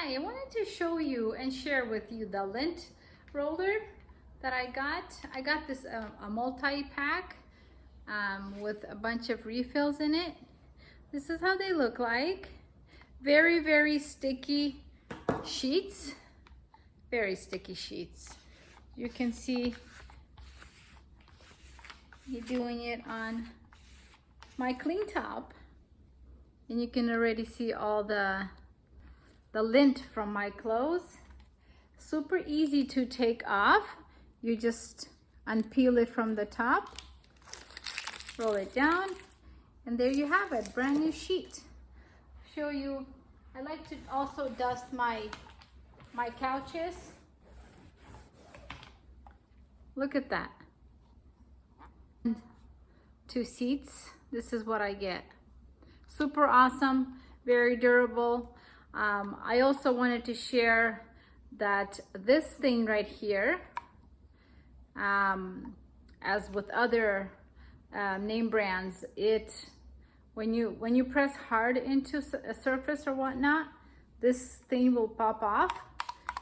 Hi, I wanted to show you and share with you the lint roller that I got. I got this a multi-pack with a bunch of refills in it. This is how they look like. Very, very sticky sheets. Very sticky sheets. You can see me doing it on my clean top. And you can already see all the lint from my clothes. Super easy to take off. You just unpeel it from the top, roll it down, and there you have it, brand new sheet. Show you, I like to also dust my couches. Look at that. 2 seats, this is what I get. Super awesome, very durable. I also wanted to share that this thing right here, as with other name brands, when you press hard into a surface or whatnot, this thing will pop off.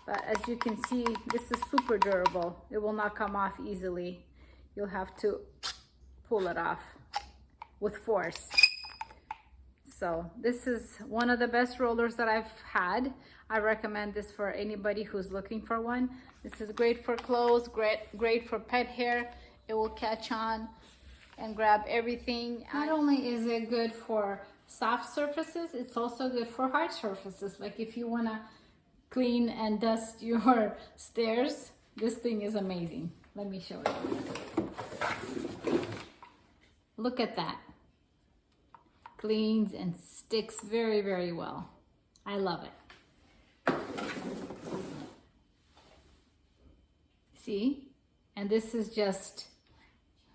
But as you can see, this is super durable. It will not come off easily. You'll have to pull it off with force. So this is one of the best rollers that I've had. I recommend this for anybody who's looking for one. This is great for clothes, great for pet hair. It will catch on and grab everything. Not only is it good for soft surfaces, it's also good for hard surfaces. Like if you wanna clean and dust your stairs, this thing is amazing. Let me show you. Look at that. Cleans and sticks very, very well. I love it. See? And this is just,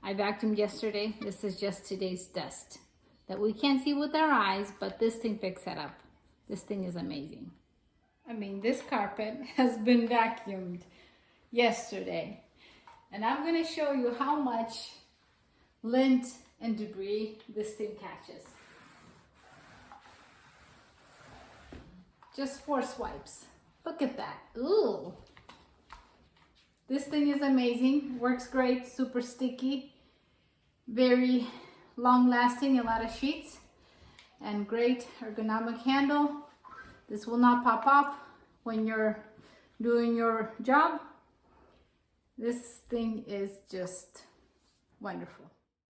I vacuumed yesterday. This is just today's dust that we can't see with our eyes, but this thing picks it up. This thing is amazing. I mean, this carpet has been vacuumed yesterday. And I'm gonna show you how much lint and debris this thing catches. Just 4 swipes. Look at that. Ooh. This thing is amazing. Works great. Super sticky. Very long lasting. A lot of sheets. And great ergonomic handle. This will not pop off when you're doing your job. This thing is just wonderful.